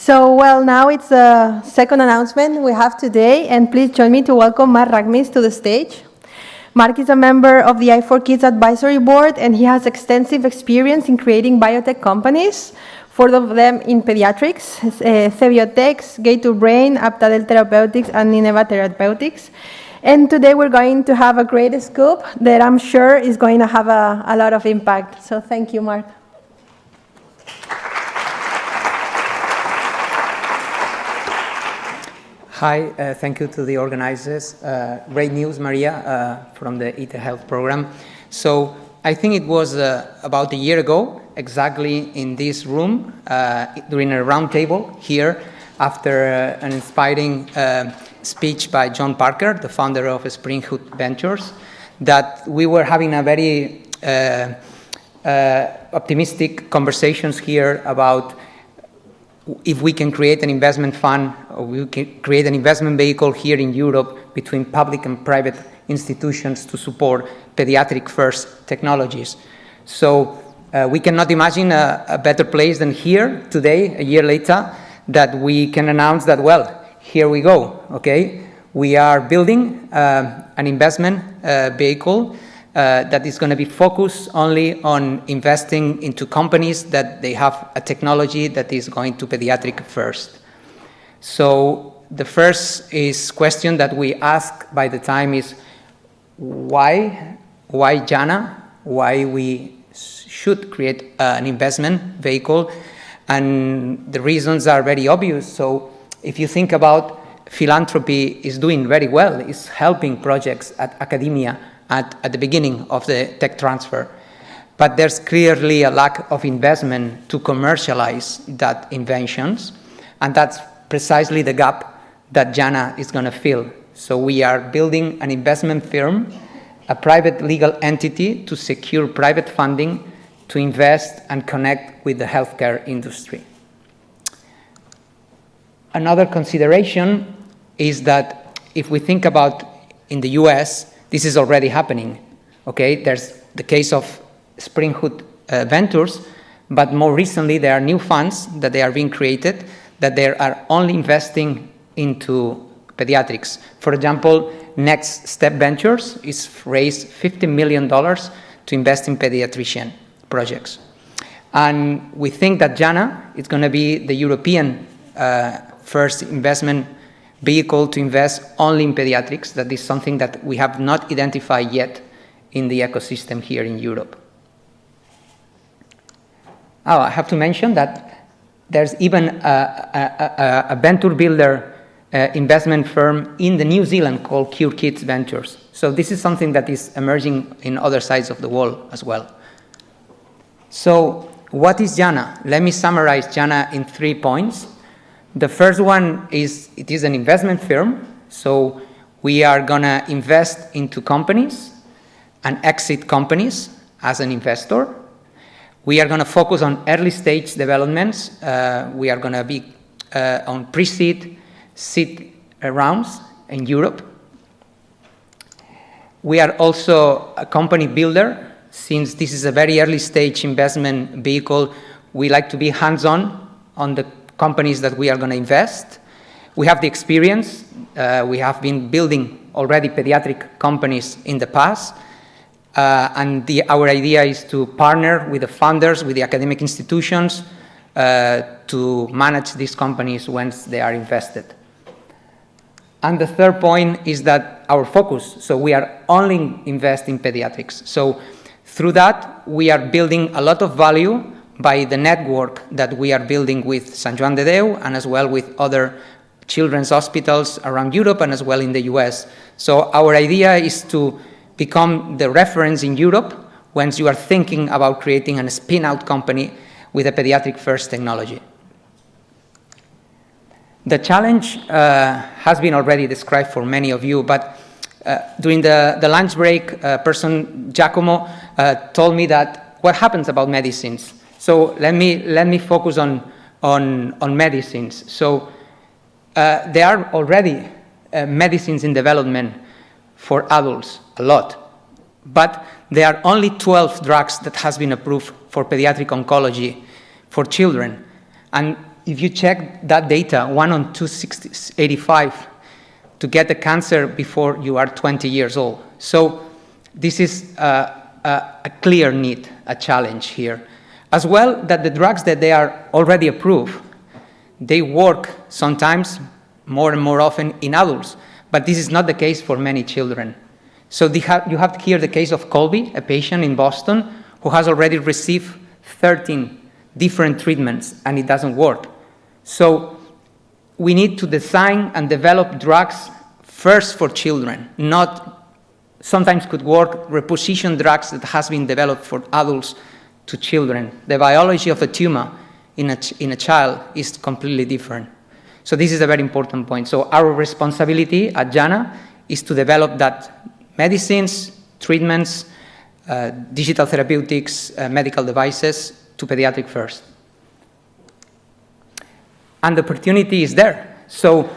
Well, now it's the second announcement we have today, and please join me to welcome Marc Ramis to the stage. Marc is a member of the i4Kids Advisory Board, and he has extensive experience in creating biotech companies, 4 of them in pediatrics, Thebiotex, Gate2Brain, Aptadel Therapeutics, and Nineva Therapeutics. And today we're going to have a great scoop that I'm sure is going to have a lot of impact. So thank you, Marc. Hi, thank you to the organizers. Great news, Maria, from the Eat Health program. So I think it was about a year ago, exactly in this room, during a roundtable here, after an inspiring speech by John Parker, the founder of Springhood Ventures, that we were having a very optimistic conversations here about if we can create an investment fund or we can create an investment vehicle here in Europe between public and private institutions to support pediatric-first technologies. So we cannot imagine a better place than here today, a year later, that we can announce that, well, here we go, okay? We are building an investment vehicle that is going to be focused only on investing into companies that they have a technology that is going to pediatric first. So the first question that we ask by the time is why JANA? Why we should create an investment vehicle? And the reasons are very obvious. So if you think about philanthropy is doing very well, it's helping projects at academia at the beginning of the tech transfer. But there's clearly a lack of investment to commercialize that inventions, and that's precisely the gap that JANA is going to fill. So we are building an investment firm, a private legal entity to secure private funding to invest and connect with the healthcare industry. Another consideration is that if we think about in the US, this is already happening, okay? There's the case of Springhood Ventures, but more recently there are new funds that they are being created that they are only investing into pediatrics. For example, Next Step Ventures is raised $50 million to invest in pediatrician projects. And we think that JANA is going to be the European first investment vehicle to invest only in pediatrics. That is something that we have not identified yet in the ecosystem here in Europe. Oh, I have to mention that there's even a venture builder investment firm in the New Zealand called Cure Kids Ventures. So this is something that is emerging in other sides of the world as well. So what is JANA? Let me summarize JANA in 3 points. The first one is it is an investment firm, so we are going to invest into companies and exit companies as an investor. We are going to focus on early stage developments. We are going to be on pre-seed, seed rounds in Europe. We are also a company builder. Since this is a very early stage investment vehicle, we like to be hands-on on the companies that we are going to invest. We have the experience. We have been building already pediatric companies in the past. And our idea is to partner with the funders, with the academic institutions, to manage these companies once they are invested. And the third point is that our focus, so we are only investing in pediatrics. So through that, we are building a lot of value by the network that we are building with San Juan de Déu and as well with other children's hospitals around Europe and as well in the US. So our idea is to become the reference in Europe when you are thinking about creating a spin-out company with a pediatric-first technology. The challenge has been already described for many of you, but during the lunch break, person Giacomo told me that what happens about medicines. So let me focus on medicines. So there are already medicines in development for adults, a lot, but there are only 12 drugs that has been approved for pediatric oncology for children. And if you check that data, 1 on 285 to get the cancer before you are 20 years old. So this is a clear need, a challenge here. As well, that the drugs that they are already approved, they work sometimes more and more often in adults, but this is not the case for many children. So you have here the case of Colby, a patient in Boston who has already received 13 different treatments and it doesn't work. So we need to design and develop drugs first for children, not sometimes could work reposition drugs that has been developed for adults to children. The biology of a tumor in a child is completely different. So this is a very important point. So our responsibility at JANA is to develop that medicines, treatments, digital therapeutics, medical devices to pediatric first. And the opportunity is there. So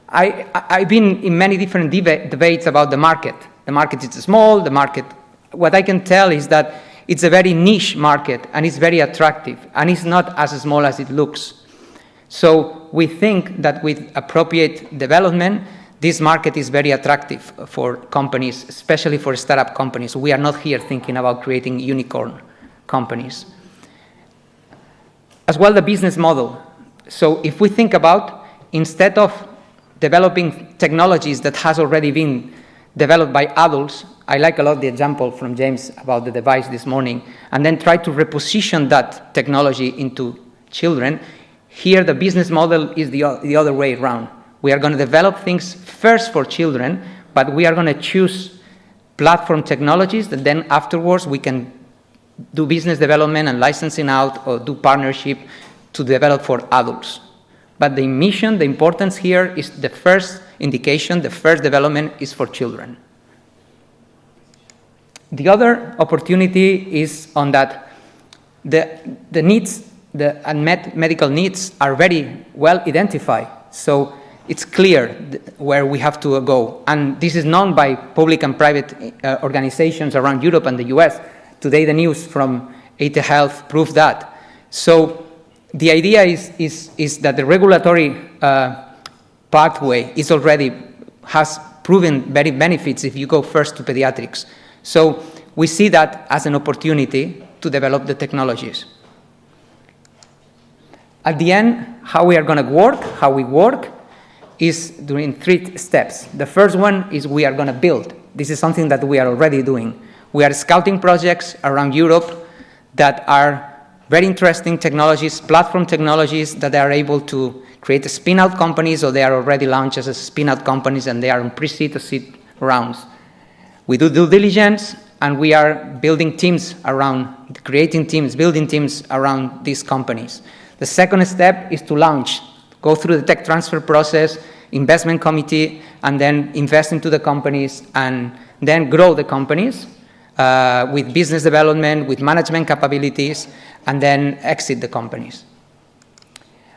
I've been in many different debates about the market. The market is small, the market, what I can tell is that it's a very niche market and it's very attractive and it's not as small as it looks. So we think that with appropriate development, this market is very attractive for companies, especially for startup companies. We are not here thinking about creating unicorn companies. As well, the business model. So if we think about, instead of developing technologies that has already been developed by adults, I like a lot the example from James about the device this morning, and then try to reposition that technology into children. Here, the business model is the other way around. We are going to develop things first for children, but we are going to choose platform technologies that then afterwards we can do business development and licensing out or do partnership to develop for adults. But the mission, the importance here is the first indication, the first development is for children. The other opportunity is on that the needs, the unmet medical needs are very well identified. So it's clear where we have to go. And this is known by public and private organizations around Europe and the US. Today, the news from AT Health proved that. So the idea is that the regulatory pathway is has proven very benefits if you go first to pediatrics. So we see that as an opportunity to develop the technologies. At the end, how we are going to work, how we work, is doing 3 steps. The first one is we are going to build. This is something that we are already doing. We are scouting projects around Europe that are very interesting technologies, platform technologies that are able to create a spin-out companies, or they are already launched as a spin-out companies and they are in pre-seed to seed rounds. We do due diligence and we are building teams around, creating teams, building teams around these companies. The second step is to launch, go through the tech transfer process, investment committee, and then invest into the companies and then grow the companies with business development, with management capabilities, and then exit the companies.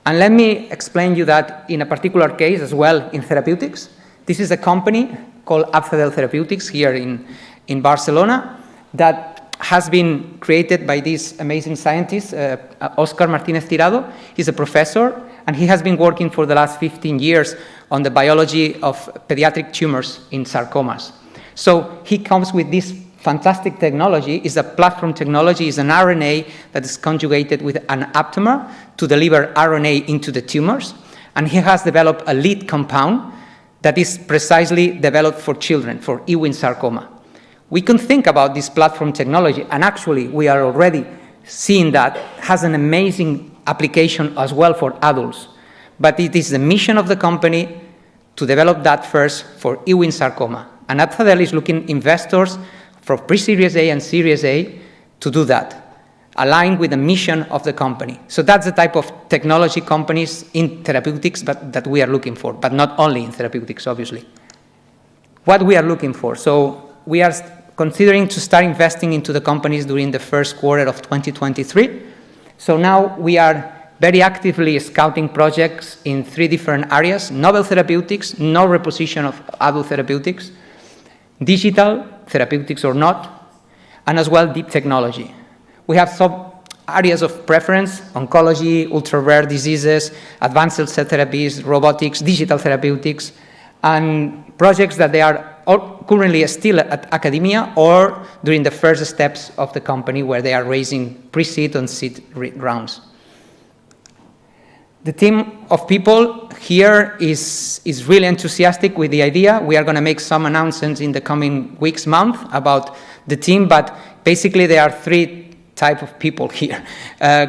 And let me explain you that in a particular case as well in therapeutics. This is a company called Apfadel Therapeutics here in Barcelona that has been created by this amazing scientist, Oscar Martinez Tirado. He's a professor, and he has been working for the last 15 years on the biology of pediatric tumors in sarcomas. So he comes with this fantastic technology. Is a platform technology, is an RNA that is conjugated with an aptamer to deliver RNA into the tumors. And he has developed a lead compound that is precisely developed for children, for Ewing sarcoma. We can think about this platform technology, and actually we are already seeing that has an amazing application as well for adults. But it is the mission of the company to develop that first for Ewing sarcoma. And Apfadel is looking investors for pre-Series A and Series A to do that, aligned with the mission of the company. So that's the type of technology companies in therapeutics that we are looking for, but not only in therapeutics, obviously. What we are looking for. So we are considering to start investing into the companies during the first quarter of 2023. So now we are very actively scouting projects in 3 different areas: novel therapeutics, no reposition of adult therapeutics, digital therapeutics or not, and as well deep technology. We have areas of preference: oncology, ultra-rare diseases, advanced cell therapies, robotics, digital therapeutics, and projects that they are all currently still at academia or during the first steps of the company where they are raising pre-seed and seed rounds. The team of people here is really enthusiastic with the idea. We are going to make some announcements in the coming weeks, month about the team, but basically there are three types of people here.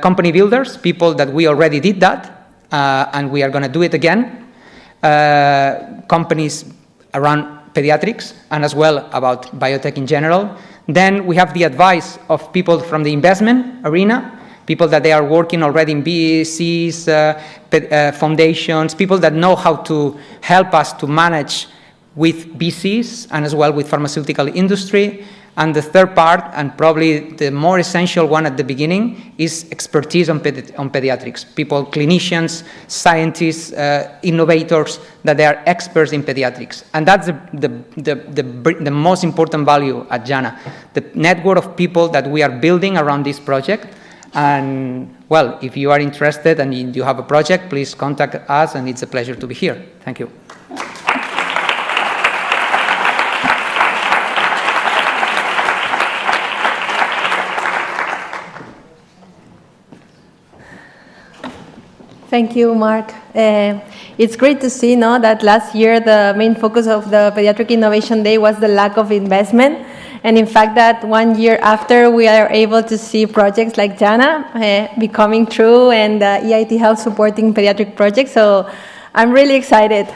Company builders, people that we already did that, and we are going to do it again. Companies around pediatrics and as well about biotech in general. Then we have the advice of people from the investment arena, people that they are working already in BCs, foundations, people that know how to help us to manage with BCs and as well with pharmaceutical industry. And the third part, and probably the more essential one at the beginning, is expertise on pediatrics. People, clinicians, scientists, innovators, that they are experts in pediatrics. And that's the most important value at JANA, the network of people that we are building around this project. And, well, if you are interested and you have a project, please contact us, and it's a pleasure to be here. Thank you. Thank you, Marc. It's great to see that last year the main focus of the Pediatric Innovation Day was the lack of investment. And in fact, that 1 year after, we are able to see projects like JANA becoming true and EIT Health supporting pediatric projects. So I'm really excited.